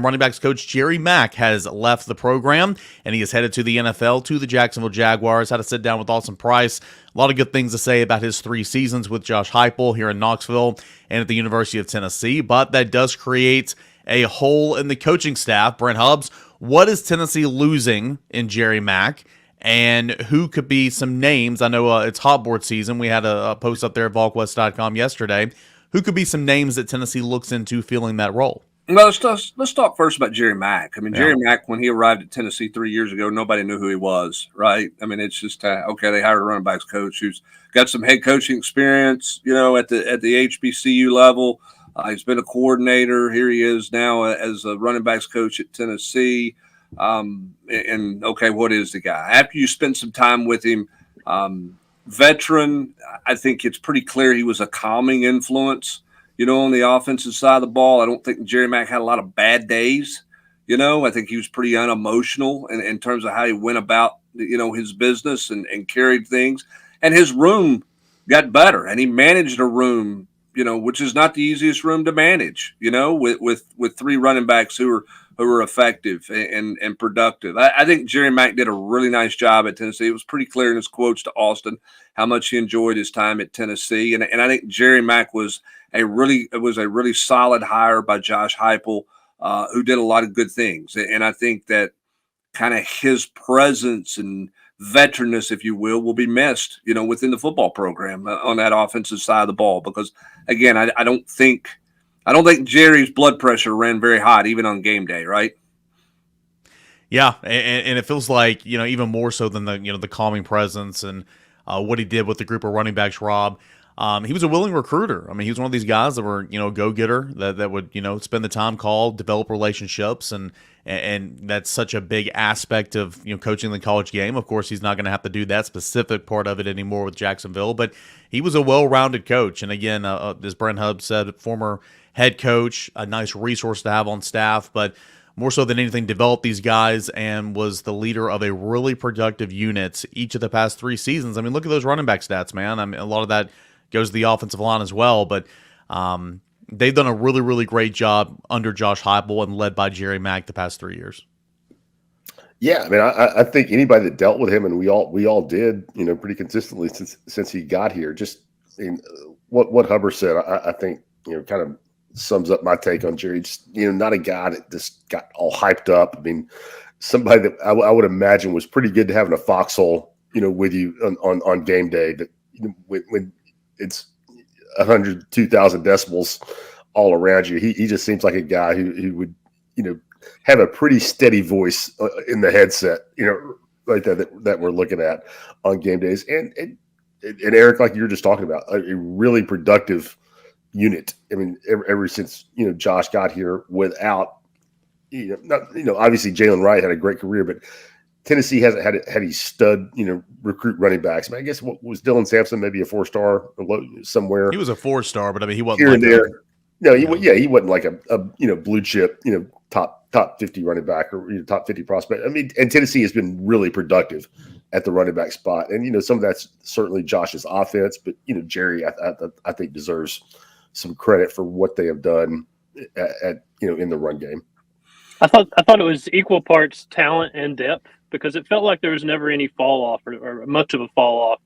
Running backs coach Jerry Mack has left the program, and he is headed to the NFL, to the Jacksonville Jaguars. Had to sit down with Austin Price. A lot of good things to say about his 3 seasons with Josh Heupel here in Knoxville and at the University of Tennessee, but that does create a hole in the coaching staff. Brent Hubbs, what is Tennessee losing in Jerry Mack, and who could be some names? I know it's hot board season. We had a post up there at Volquest.com yesterday. Who could be some names that Tennessee looks into filling that role? Well, let's talk first about Jerry Mack. I mean, Jerry Mack, when he arrived at Tennessee 3 years ago, nobody knew who he was, right? I mean, it's just okay. They hired a running backs coach who's got some head coaching experience, at the HBCU level. He's been a coordinator. Here he is now as a running backs coach at Tennessee. And okay, what is the guy? After you spend some time with him, veteran, I think it's pretty clear he was a calming influence. On the offensive side of the ball. I don't think Jerry Mack had a lot of bad days. I think he was pretty unemotional in terms of how he went about, his business and carried things. And his room got better, and he managed a room, which is not the easiest room to manage, with 3 running backs who were effective and productive. I think Jerry Mack did a really nice job at Tennessee. It was pretty clear in his quotes to Austin how much he enjoyed his time at Tennessee. And I think Jerry Mack was a really solid hire by Josh Heupel, who did a lot of good things. And I think that kind of his presence and veteranness, if you will be missed, within the football program on that offensive side of the ball. Because again, I don't think Jerry's blood pressure ran very hot, even on game day, right? Yeah, and it feels like, even more so than the calming presence and what he did with the group of running backs, Rob. He was a willing recruiter. I mean, he was one of these guys that were, go-getter that would, spend the time, call, develop relationships, and that's such a big aspect of, coaching the college game. Of course, he's not going to have to do that specific part of it anymore with Jacksonville, but he was a well-rounded coach. And again, as Brent Hubbs said, former head coach, a nice resource to have on staff, but more so than anything, developed these guys and was the leader of a really productive unit each of the past 3 seasons. I mean, look at those running back stats, man. I mean, a lot of that goes to the offensive line as well, but they've done a really, really great job under Josh Heupel and led by Jerry Mack the past 3 years. Yeah, I mean, I think anybody that dealt with him, and we all did, pretty consistently since he got here. Just what Hubbard said, I think kind of sums up my take on Jerry. Just not a guy that just got all hyped up. I mean, somebody that I would imagine was pretty good to have in a foxhole, with you on game day. That when it's 102,000 decibels all around you, he just seems like a guy who would have a pretty steady voice in the headset, like that we're looking at on game days. And Eric, like you were just talking about, a really productive unit. I mean, ever since Josh got here, without obviously Jalen Wright had a great career, but Tennessee hasn't had a stud, recruit running backs. I mean, I guess what was Dylan Sampson, maybe a 4-star somewhere. He was a 4-star, but I mean, he wasn't here and there. No, he wasn't like a blue chip, top 50 running back or top 50 prospect. I mean, and Tennessee has been really productive at the running back spot, and some of that's certainly Josh's offense, but Jerry, I think deserves some credit for what they have done at in the run game. I thought it was equal parts talent and depth, because it felt like there was never any fall off or much of a fall off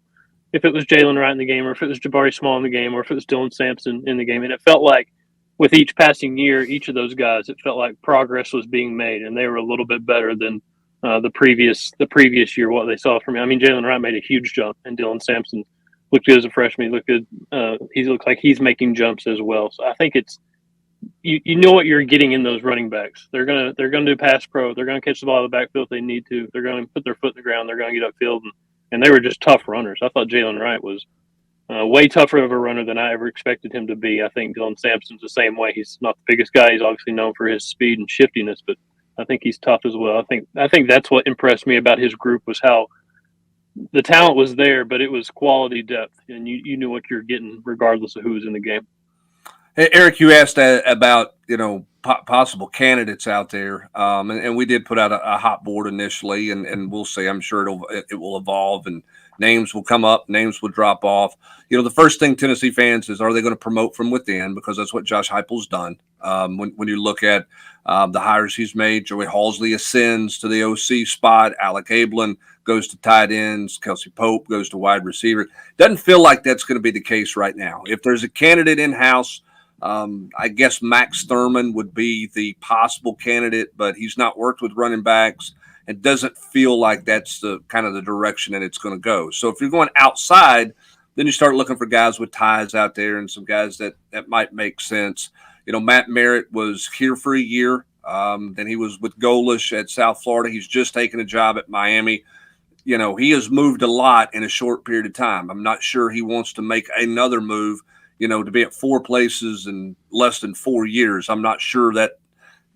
if it was Jalen Wright in the game, or if it was Jabari Small in the game, or if it was Dylan Sampson in the game. And it felt like with each passing year, each of those guys, it felt like progress was being made, and they were a little bit better than the previous year, what they saw from me. I mean, Jalen Wright made a huge jump, and Dylan Sampson looked good as a freshman. He looked good. He looks like he's making jumps as well. So I think it's, you know what you're getting in those running backs. They're gonna do pass pro. They're gonna catch the ball out of the backfield if they need to. They're gonna put their foot in the ground. They're gonna get upfield, and they were just tough runners. I thought Jalen Wright was way tougher of a runner than I ever expected him to be. I think Dylan Sampson's the same way. He's not the biggest guy. He's obviously known for his speed and shiftiness, but I think he's tough as well. I think that's what impressed me about his group, was how the talent was there, but it was quality depth, and you knew what you're getting regardless of who was in the game. Hey, Eric, you asked about possible candidates out there, and we did put out a hot board initially, and we'll see. I'm sure it will evolve and names will come up, names will drop off. The first thing Tennessee fans is, are they going to promote from within? Because that's what Josh Heupel's done. When you look at the hires he's made, Joey Halsley ascends to the OC spot. Alec Ablin goes to tight ends. Kelsey Pope goes to wide receiver. Doesn't feel like that's going to be the case right now. If there's a candidate in-house, I guess Max Thurman would be the possible candidate, but he's not worked with running backs. It doesn't feel like that's the kind of the direction that it's going to go. So if you're going outside, then you start looking for guys with ties out there and some guys that might make sense. Matt Merritt was here for a year. Then he was with Golish at South Florida. He's just taken a job at Miami. He has moved a lot in a short period of time. I'm not sure he wants to make another move, to be at 4 places in less than 4 years. I'm not sure that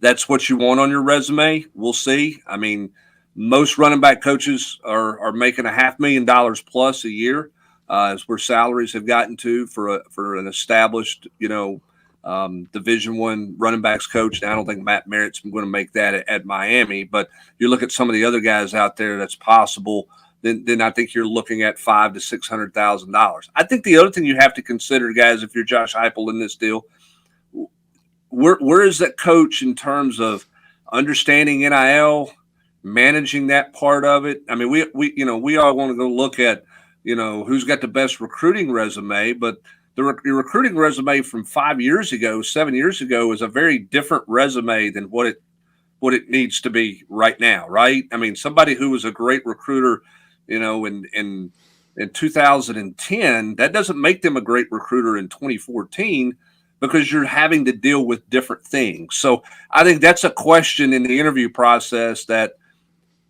that's what you want on your resume. We'll see. I mean, most running back coaches are making $500,000 plus a year. Is where salaries have gotten to for an established, Division I running backs coach. Now, I don't think Matt Merritt's going to make that at Miami, but you look at some of the other guys out there that's possible. Then I think you're looking at $500,000 to $600,000. I think the other thing you have to consider, guys, if you're Josh Heupel in this deal, where is that coach in terms of understanding NIL, managing that part of it? I mean, we all want to go look at who's got the best recruiting resume, but your recruiting resume from 5 years ago, 7 years ago is a very different resume than what it needs to be right now, right? I mean, somebody who was a great recruiter, in 2010, that doesn't make them a great recruiter in 2014 because you're having to deal with different things. So I think that's a question in the interview process that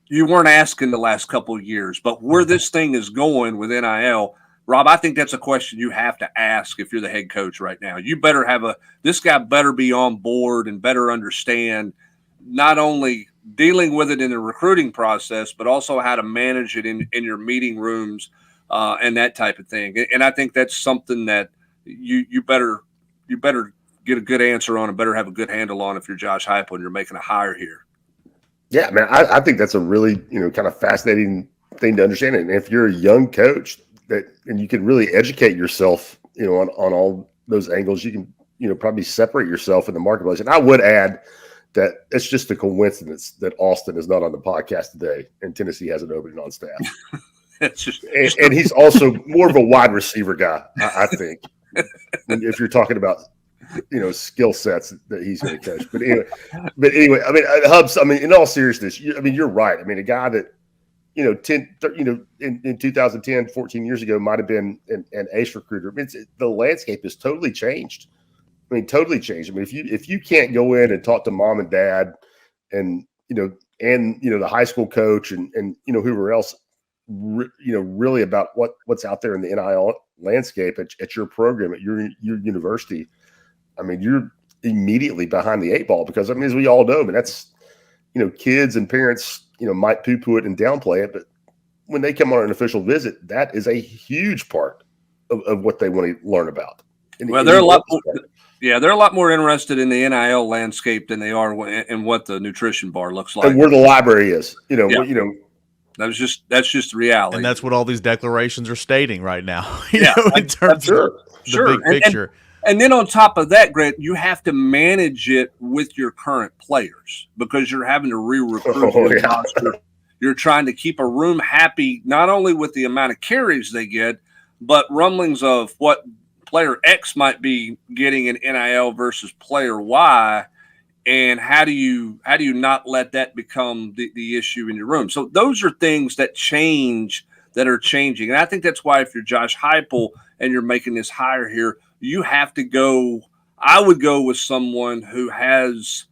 you weren't asking the last couple of years, but where this thing is going with NIL, Rob, I think that's a question you have to ask if you're the head coach right now. You better this guy better be on board and better understand not only dealing with it in the recruiting process, but also how to manage it in your meeting rooms and that type of thing. And I think that's something that you better get a good answer on and better have a good handle on if you're Josh Heupel and you're making a hire here. Yeah, man, I think that's a really, kind of fascinating thing to understand. And if you're a young coach and you can really educate yourself, on all those angles, you can, probably separate yourself in the marketplace. And I would add that it's just a coincidence that Austin is not on the podcast today and Tennessee has an opening on staff. And he's also more of a wide receiver guy, I think, if you're talking about skill sets that he's going to coach. But anyway, I mean, Hubs, I mean, in all seriousness, you're right. I mean, a guy that, in 2010, 14 years ago, might have been an ace recruiter. I mean, the landscape has totally changed. I mean, totally changed. I mean, if you can't go in and talk to mom and dad and, the high school coach and whoever else, really about what's out there in the NIL landscape at your program, at your university, I mean, you're immediately behind the 8 ball because, I mean, as we all know, that's, kids and parents, might poo-poo it and downplay it, but when they come on an official visit, that is a huge part of what they want to learn about. They're a lot more, they're a lot more interested in the NIL landscape than they are in what the nutrition bar looks like. And where the library is, that's just the reality. And that's what all these declarations are stating right now, in terms of the big picture. And then on top of that, Grant, you have to manage it with your current players because you're having to re-recruit your roster. You're trying to keep a room happy, not only with the amount of carries they get, but rumblings of what player X might be getting in NIL versus player Y. And how do you not let that become the issue in your room? So those are things that are changing. And I think that's why if you're Josh Heupel and you're making this hire here, you have to go. I would go with someone who has,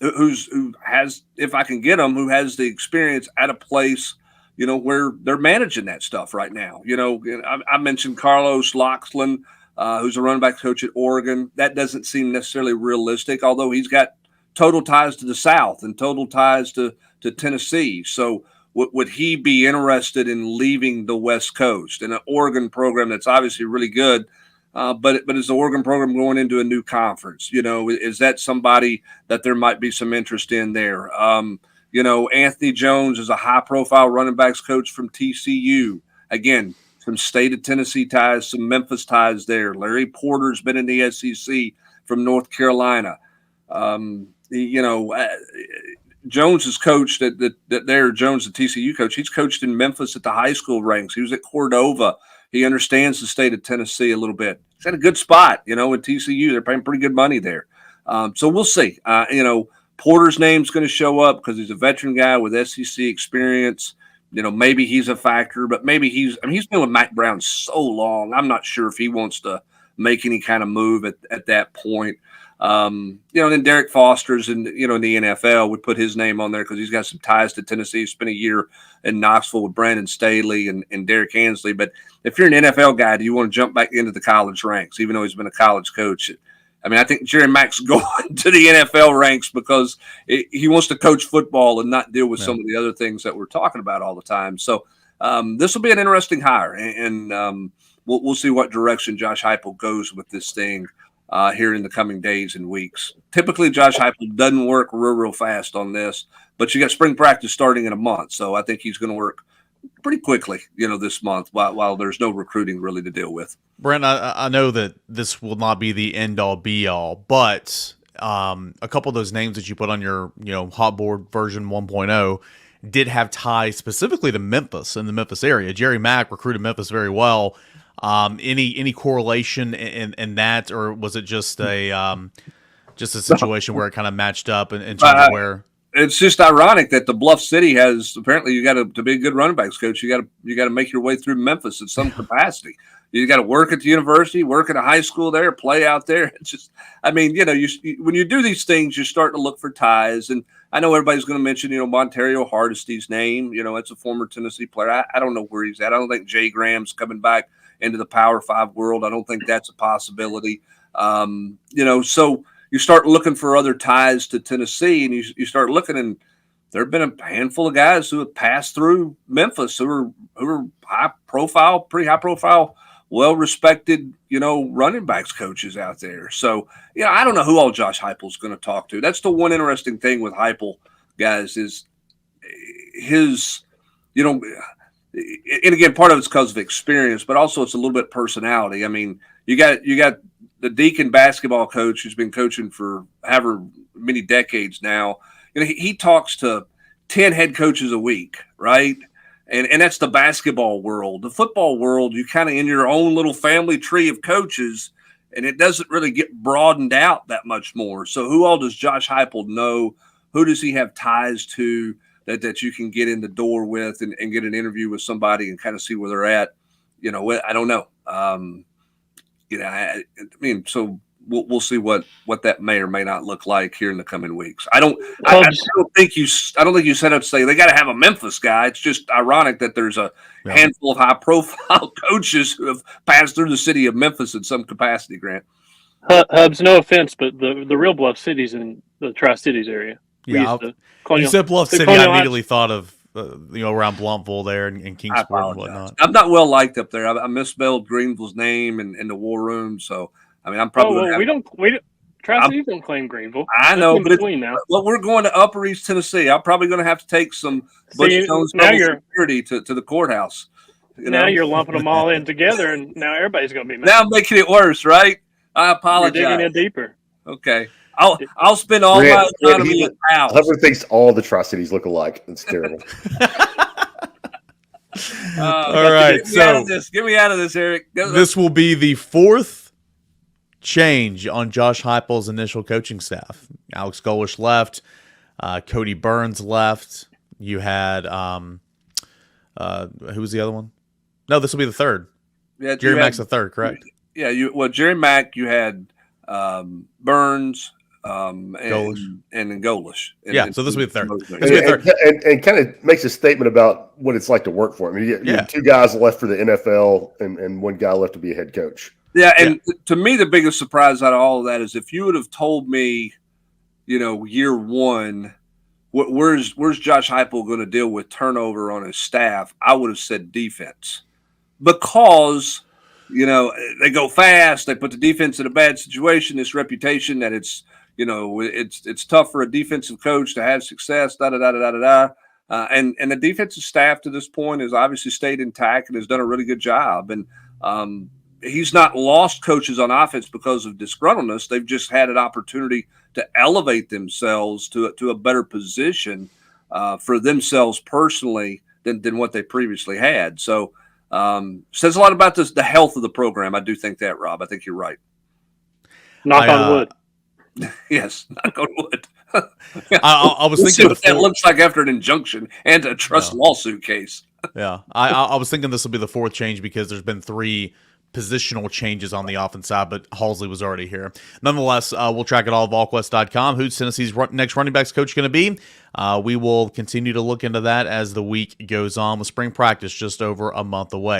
if I can get them, who has the experience at a place, where they're managing that stuff right now. I mentioned Carlos Loxlin, who's a running back coach at Oregon. That doesn't seem necessarily realistic, although he's got total ties to the South and total ties to Tennessee. So would he be interested in leaving the West Coast and an Oregon program that's obviously really good? But is the Oregon program going into a new conference? Is that somebody that there might be some interest in there? Anthony Jones is a high-profile running backs coach from TCU. Again, some state of Tennessee ties, some Memphis ties there. Larry Porter's been in the SEC from North Carolina. Jones has coached Jones, the TCU coach. He's coached in Memphis at the high school ranks. He was at Cordova. He understands the state of Tennessee a little bit. He's at a good spot, in TCU. They're paying pretty good money there. So we'll see. Porter's name's going to show up because he's a veteran guy with SEC experience. Maybe he's a factor, but maybe he's been with Mac Brown so long. I'm not sure if he wants to make any kind of move at that point. Then Derek Foster's in the NFL would put his name on there because he's got some ties to Tennessee. He spent a year in Knoxville with Brandon Staley and Derek Hansley. But if you're an NFL guy, do you want to jump back into the college ranks, even though he's been a college coach? I think Jerry Mack's going to the NFL ranks because he wants to coach football and not deal with some of the other things that we're talking about all the time. So this will be an interesting hire, and we'll see what direction Josh Heupel goes with this thing here in the coming days and weeks. Typically, Josh Heupel doesn't work real fast on this, but you got spring practice starting in a month, so I think he's going to work pretty quickly, this month while there's no recruiting really to deal with. Brent, I know that this will not be the end-all, be-all, but a couple of those names that you put on your, hot board version 1.0 did have ties specifically to Memphis and the Memphis area. Jerry Mack recruited Memphis very well. Any correlation in that, or was it just a situation where it kind of matched up in terms of where? It's just ironic that the Bluff City has apparently you got to be a good running backs coach. You got to make your way through Memphis in some capacity. You got to work at the university, work at a high school there, play out there. It's just, when you do these things, you start to look for ties. And I know everybody's going to mention, Montario Hardesty's name. It's a former Tennessee player. I don't know where he's at. I don't think Jay Graham's coming back into the Power 5 world. I don't think that's a possibility. So you start looking for other ties to Tennessee, and you start looking, and there have been a handful of guys who have passed through Memphis who are pretty high profile, well-respected, running backs coaches out there. So, I don't know who all Josh Heupel's going to talk to. That's the one interesting thing with Heupel, guys, is his, and again, part of it's because of experience, but also it's a little bit personality. You got the Deacon basketball coach who's been coaching for however many decades now. He talks to 10 head coaches a week, right? And that's the basketball world. The football world, you kind of in your own little family tree of coaches, and it doesn't really get broadened out that much more. So who all does Josh Heupel know? Who does he have ties to that you can get in the door with and get an interview with somebody and kind of see where they're at? I don't know. So we'll see what that may or may not look like here in the coming weeks. I don't think you set up to say they got to have a Memphis guy. It's just ironic that there's a handful of high profile coaches who have passed through the city of Memphis in some capacity, Grant. Hubs, no offense, but the real Bluff City's in the Tri-Cities area. Yeah, you said Bluff City, I immediately thought of around Blumpville there and Kingsport and whatnot. I'm not well liked up there. I misspelled Greenville's name in the war room, so I'm probably. We don't Tri-Cities don't claim Greenville. I know, but we're going to Upper East Tennessee. I'm probably going to have to take some Butch Jones security to the courthouse. Now you're lumping them all in together, and now everybody's going to be mad. Now I'm making it worse, right? I apologize. You're digging in deeper. Okay. I'll spend all my economy in house. Hubbard thinks all the Tri-Cities look alike. It's terrible. All right. Get me out of this, Eric. This will be the fourth change on Josh Heupel's initial coaching staff. Alex Golish left. Cody Burns left. You had who was the other one? No, this will be the third. Yeah, Jerry Mack's the third, correct? Yeah, Jerry Mack. You had Burns. And Golish. So this will be the third. And kind of makes a statement about what it's like to work for him. You have two guys left for the NFL and one guy left to be a head coach. Yeah, and to me, the biggest surprise out of all of that is if you would have told me, year one, where's Josh Heupel going to deal with turnover on his staff, I would have said defense. Because, they go fast, they put the defense in a bad situation, this reputation that it's, You know, it's tough for a defensive coach to have success. Da da da da da da. And the defensive staff to this point has obviously stayed intact and has done a really good job. And he's not lost coaches on offense because of disgruntledness. They've just had an opportunity to elevate themselves to a better position for themselves personally than what they previously had. So says a lot about the health of the program. I do think that, Rob. I think you're right. Knock on wood. Yes, knock on wood. I was we'll thinking what that looks like after an injunction and a trust lawsuit case. Yeah, I was thinking this will be the fourth change because there's been 3 positional changes on the offense side, but Halsey was already here. Nonetheless, we'll track it all at Volquest.com. Who's Tennessee's next running backs coach going to be? We will continue to look into that as the week goes on with spring practice just over a month away.